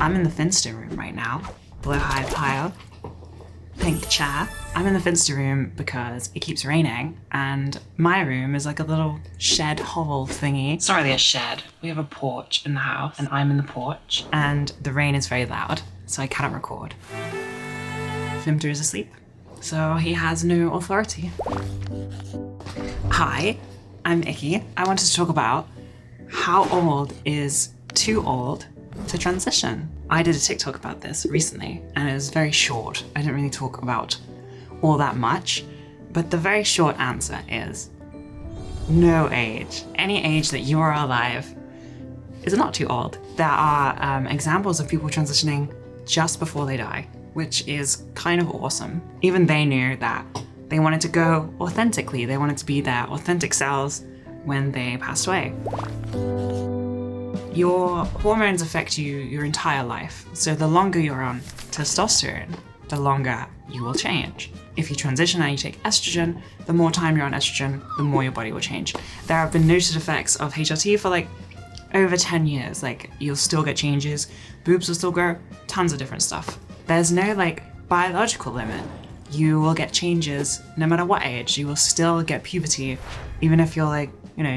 I'm in the Finster room right now. Blue high pile, pink chair. I'm in the Finster room because it keeps raining, and my room is like a little shed hovel thingy. It's not really a shed. We have a porch in the house, and I'm in the porch, and the rain is very loud, so I cannot record. Finster is asleep, so he has no authority. Hi, I'm Icky. I wanted to talk about how old is too old to transition. I did a TikTok about this recently, and it was very short. I didn't really talk about all that much, but the very short answer is no age. Any age that you are alive is not too old. There are examples of people transitioning just before they die, which is kind of awesome. Even they knew that they wanted to go authentically. They wanted to be their authentic selves when they passed away. Your hormones affect you your entire life. So the longer you're on testosterone, the longer you will change. If you transition and you take estrogen, the more time you're on estrogen, the more your body will change. There have been noted effects of HRT for like over 10 years. Like, you'll still get changes, boobs will still grow, tons of different stuff. There's no like biological limit. You will get changes no matter what age. You will still get puberty, even if you're like,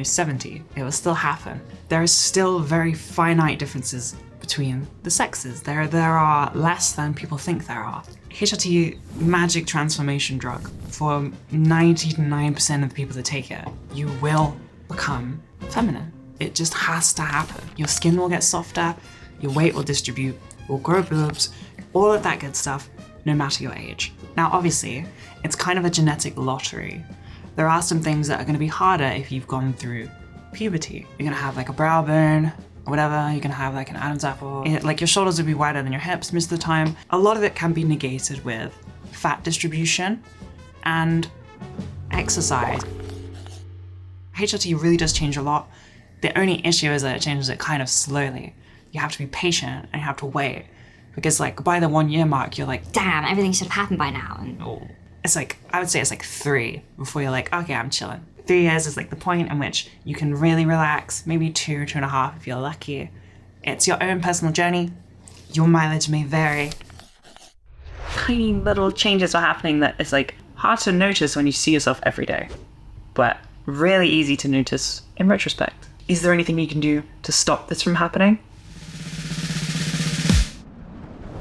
70, it will still happen. There is still very finite differences between the sexes. There are less than people think there are. HRT, magic transformation drug. For 99% of the people that take it, you will become feminine. It just has to happen. Your skin will get softer, your weight will distribute, will grow boobs, all of that good stuff, no matter your age. Now, obviously, it's kind of a genetic lottery. There are some things that are going to be harder if you've gone through puberty. You're going to have like a brow bone or whatever. You're going to have like an Adam's apple. Like, your shoulders will be wider than your hips most of the time. A lot of it can be negated with fat distribution and exercise. HRT really does change a lot. The only issue is that it changes it kind of slowly. You have to be patient and you have to wait. Because like by the 1 year mark, you're like, damn, everything should have happened by now. And it's like, I would say it's like 3 before you're like, okay, I'm chilling. 3 years is like the point in which you can really relax, maybe 2.5 if you're lucky. It's your own personal journey. Your mileage may vary. Tiny little changes are happening that is like hard to notice when you see yourself every day, but really easy to notice in retrospect. Is there anything you can do to stop this from happening?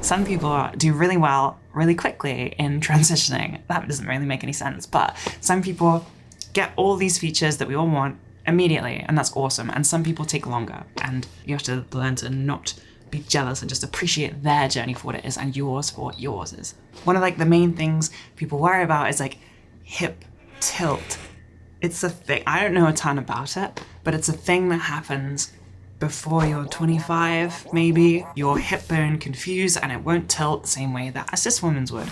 Some people do really well, really quickly in transitioning. That doesn't really make any sense, but some people get all these features that we all want immediately, and that's awesome. And some people take longer, and you have to learn to not be jealous and just appreciate their journey for what it is and yours for what yours is. One of like the main things people worry about is like hip tilt. It's a thing. I don't know a ton about it, but it's a thing that happens before you're 25, maybe. Your hip bone confused and it won't tilt the same way that a cis woman's would.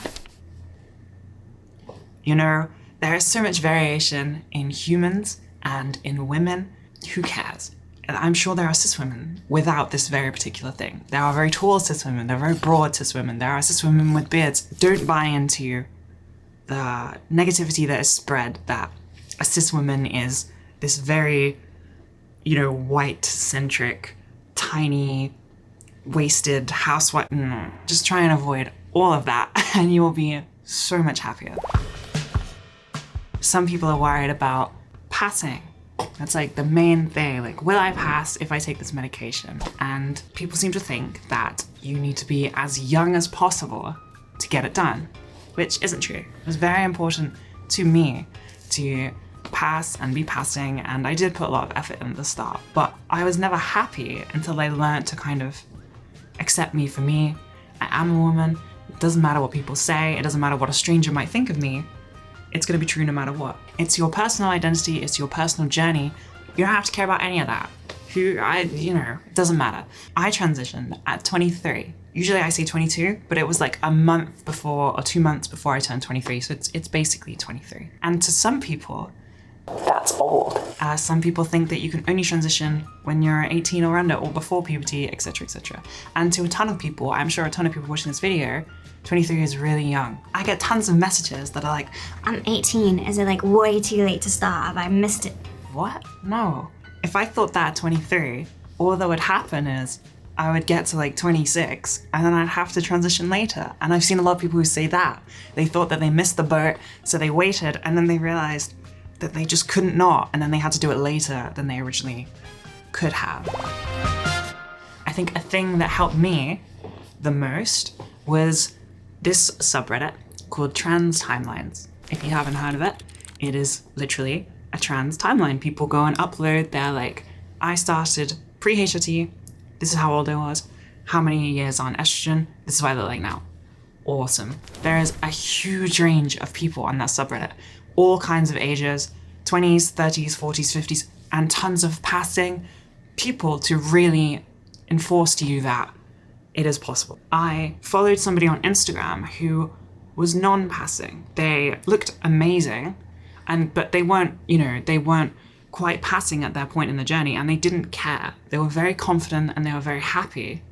There is so much variation in humans and in women. Who cares? And I'm sure there are cis women without this very particular thing. There are very tall cis women, there are very broad cis women, there are cis women with beards. Don't buy into the negativity that is spread that a cis woman is this very white-centric, tiny, wasted housewife. Just try and avoid all of that and you will be so much happier. Some people are worried about passing. That's like the main thing. Like, will I pass if I take this medication? And people seem to think that you need to be as young as possible to get it done, which isn't true. It was very important to me to pass and be passing, and I did put a lot of effort in the start, but I was never happy until I learned to kind of accept me for me. I am a woman. It doesn't matter what people say. It doesn't matter what a stranger might think of me. It's going to be true no matter what. It's your personal identity. It's your personal journey. You don't have to care about any of that. It doesn't matter. I transitioned at 23. Usually I say 22, but it was like a month before or 2 months before I turned 23. So it's basically 23. And to some people, that's old. Some people think that you can only transition when you're 18 or under or before puberty, etc., etc. And to a ton of people, I'm sure a ton of people watching this video, 23 is really young. I get tons of messages that are like, I'm 18, is it like way too late to start? Have I missed it? What? No. If I thought that at 23, all that would happen is I would get to like 26 and then I'd have to transition later. And I've seen a lot of people who say that. They thought that they missed the boat, so they waited, and then they realized that they just couldn't not, and then they had to do it later than they originally could have. I think a thing that helped me the most was this subreddit called Trans Timelines. If you haven't heard of it, it is literally a trans timeline. People go and upload their like, I started pre-HRT, this is how old I was, how many years on estrogen, this is what I look like now. Awesome. There is a huge range of people on that subreddit, all kinds of ages, 20s, 30s, 40s, 50s, and tons of passing people to really enforce to you that it is possible. I followed somebody on Instagram who was non-passing. They looked amazing, but they weren't, they weren't quite passing at their point in the journey, and they didn't care. They were very confident and they were very happy.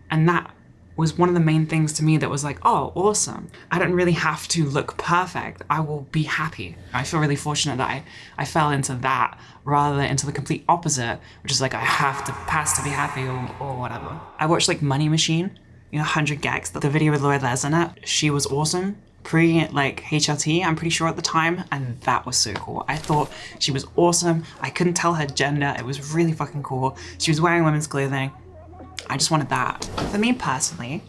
And that was one of the main things to me that was like, oh, awesome. I don't really have to look perfect. I will be happy. I feel really fortunate that I fell into that rather than into the complete opposite, which is like, I have to pass to be happy or whatever. I watched like Money Machine, 100 Gags, the video with Lloyd Les in it. She was awesome. Pre like HRT, I'm pretty sure at the time, and that was so cool. I thought she was awesome. I couldn't tell her gender. It was really fucking cool. She was wearing women's clothing. I just wanted that. For me personally,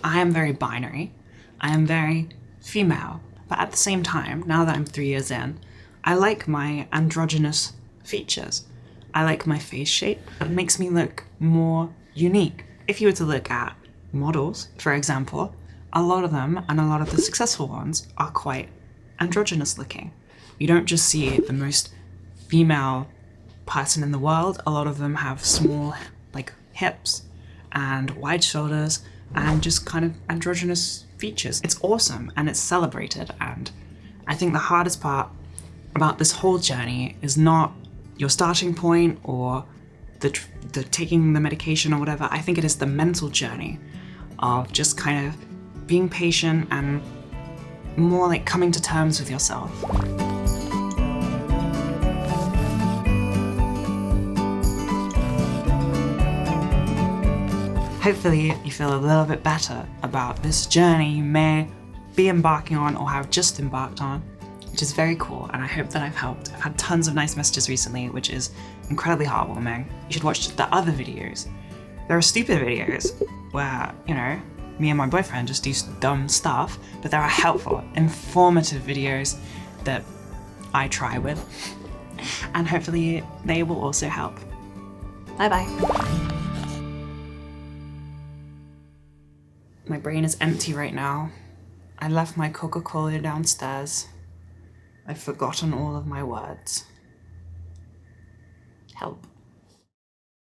I am very binary. I am very female. But at the same time, now that I'm 3 years in, I like my androgynous features. I like my face shape. It makes me look more unique. If you were to look at models, for example, a lot of them, and a lot of the successful ones, are quite androgynous looking. You don't just see the most female person in the world. A lot of them have small, like, hips and wide shoulders and just kind of androgynous features. It's awesome and it's celebrated, and I think the hardest part about this whole journey is not your starting point or the taking the medication or whatever. I think it is the mental journey of just kind of being patient and more like coming to terms with yourself. Hopefully you feel a little bit better about this journey you may be embarking on or have just embarked on, which is very cool, and I hope that I've helped. I've had tons of nice messages recently, which is incredibly heartwarming. You should watch the other videos. There are stupid videos where, me and my boyfriend just do dumb stuff, but there are helpful, informative videos that I try with, and hopefully they will also help. Bye-bye. My brain is empty right now. I left my Coca-Cola downstairs. I've forgotten all of my words. Help.